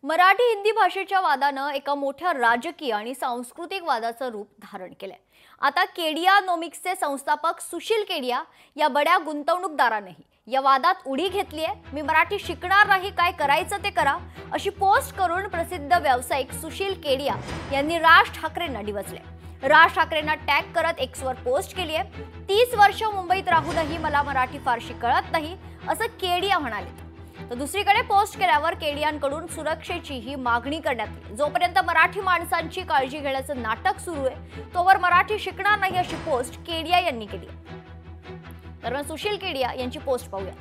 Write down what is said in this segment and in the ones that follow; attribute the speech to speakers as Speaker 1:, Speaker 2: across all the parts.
Speaker 1: मराठी हिंदी भाषेच्या वादानं एका मोठ्या राजकीय आणि सांस्कृतिक वादाचं रूप धारण केलंय। आता केडियानॉमिक्सचे संस्थापक सुशील केडिया या बड्या गुंतवणूकदारांनीही या वादात उडी घेतलीये। मी मराठी शिकणार नाही, काय करायचं ते करा, अशी पोस्ट करून प्रसिद्ध व्यावसायिक सुशील केडिया यांनी राज ठाकरेंना डिवचले। राज ठाकरेंना टॅग करत एक्सवर पोस्ट केली आहे। 30 वर्ष मुंबईत राहूनही मला मराठी फारशी कळत नाही, असं केडिया म्हणाले। तर दुसरीकडे पोस्ट केल्यावर केडियांकडून सुरक्षेची ही मागणी करण्यात आली। जोपर्यंत मराठी माणसांची काळजी घेण्याचं नाटक सुरू आहे तोवर मराठी शिकणार नाही, अशी पोस्ट केडिया यांनी केली। दरम्यान सुशील केडिया यांची पोस्ट पाहूया।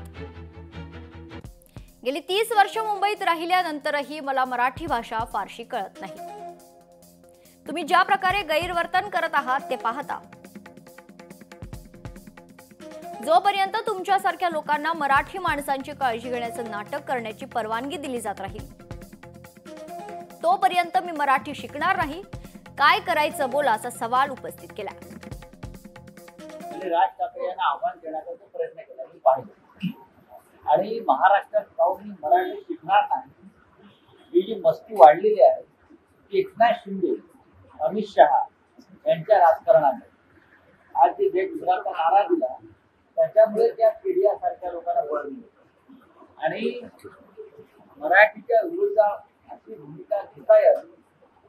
Speaker 1: गेली 30 वर्ष मुंबईत राहिल्यानंतरही मला मराठी भाषा फारशी कळत नाही। तुम्ही ज्या प्रकारे गैरवर्तन करत आहात ते पाहता, जोपर्यंत तुमच्यासारख्या लोकांना मराठी माणसांची काळजी घेण्याचं नाटक करण्याची परवानगी दिली जात राहील तोपर्यंत मी मराठी शिकणार नाही, काय करायचं बोला, असा सवाल उपस्थित केला।
Speaker 2: राज ठाकरे यांना आव्हान देण्याचा प्रयत्न केला मी पाहिजे आणि महाराष्ट्रात जाऊन मराठी शिकणार नाही ही जी मस्ती वाढलेली आहे ती एकनाथ शिंदे, अमित शहा यांच्या राजकारणाने आज जे देशभराचा नारा दिला त्याच्यामुळे त्या केडियासारख्या लोकांना बळ मिळते आणि मराठीच्या विरोधात अशी भूमिका घेता यावी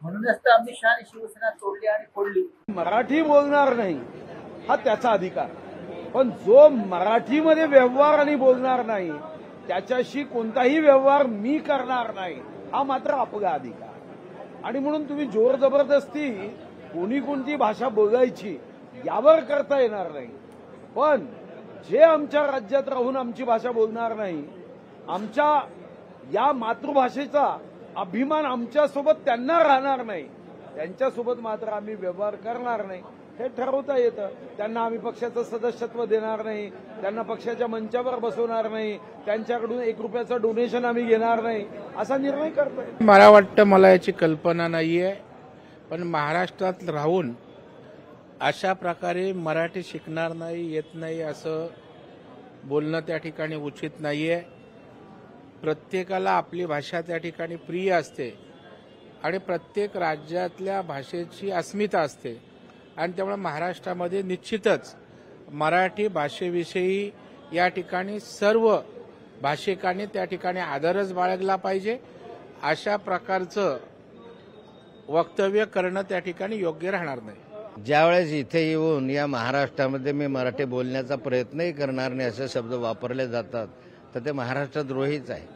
Speaker 2: म्हणूनच तर अमित शहाने शिवसेना तोडली आणि फोडली।
Speaker 3: मराठी बोलणार नाही हा त्याचा अधिकार, पण जो मराठीमध्ये व्यवहार आणि बोलणार नाही त्याच्याशी कोणताही व्यवहार मी करणार नाही हा मात्र आपला अधिकार। आणि म्हणून तुम्ही जोर जबरदस्ती कोणी कोणती भाषा बोलायची यावर करता येणार नाही, पण जे आमच्या राज्यात राहून आमची भाषा बोलणार नाही, आमच्या या मातृभाषेचा अभिमान आमच्यासोबत त्यांना राहणार नाही, त्यांच्यासोबत मात्र आम्ही व्यवहार करणार नाही हे ठरवता येतं। त्यांना आम्ही पक्षाचं सदस्यत्व देणार नाही, त्यांना पक्षाच्या मंचावर बसवणार नाही, त्यांच्याकडून 1 रुपयाचं डोनेशन आम्ही घेणार नाही, असा निर्णय करतोय।
Speaker 4: मला वाटतं मला याची कल्पना नाहीये, पण महाराष्ट्रात राहून अशा प्रकारे मराठी शिकणार नाही, येत नाही असं बोलणं त्या ठिकाणी उचित नाहीये। प्रत्येकाला आपली भाषा त्या ठिकाणी प्रिय असते आणि प्रत्येक राज्यातल्या भाषेची अस्मिता असते आणि त्यामुळे महाराष्ट्रामध्ये निश्चितच मराठी भाषेविषयी या ठिकाणी सर्व भाषिकांनी त्या ठिकाणी आदरच बाळगला पाहिजे। अशा प्रकारचं वक्तव्य करणं त्या ठिकाणी योग्य राहणार नाही।
Speaker 5: ज्यावेळेस इथे येऊन या महाराष्ट्रामध्ये मी मराठी बोलण्याचा प्रयत्नही करणार नाही असे शब्द वापरले जातात तर ते महाराष्ट्रद्रोहीच आहे।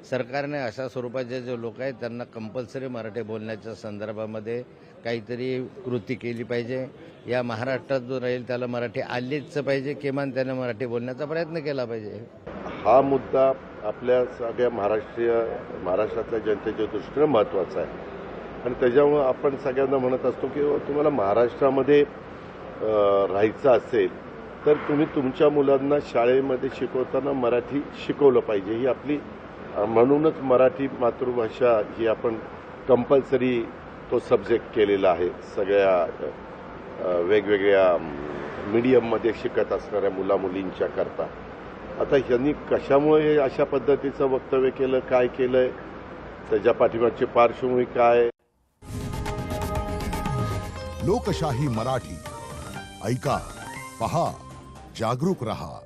Speaker 5: सरकारने अशा स्वरूपाचे जे लोक आहेत त्यांना कंपल्सरी मराठी बोलण्याच्या संदर्भामध्ये काहीतरी कृती केली पाहिजे। या महाराष्ट्रात जो राहील त्याला मराठी आलीच पाहिजे, किमान त्याने मराठी बोलण्याचा प्रयत्न केला पाहिजे।
Speaker 6: हा मुद्दा आपल्या सगळ्या महाराष्ट्रातल्या जनतेच्या दृष्टीने महत्त्वाचा आहे आणि त्याच्यामुळे आपण सगळ्यांना म्हणत असतो की तुम्हाला महाराष्ट्रामध्ये राहायचं असेल तर तुम्ही तुमच्या मुलांना शाळेमध्ये शिकवताना मराठी शिकवलं पाहिजे। ही आपली म्हणूनच मराठी मातृभाषा ही आपण कंपल्सरी तो सब्जेक्ट केलेला आहे सगळ्या वेगवेगळ्या मीडियममध्ये शिकत असणाऱ्या मुलामुलींच्या करता। आता ह्यांनी कशामुळे अशा पद्धतीचं वक्तव्य केलं, काय केलंय, त्याच्या पाठीमागची पार्श्वभूमी काय?
Speaker 7: लोकशाही मराठी ऐका, पहा, जागरूक रहा।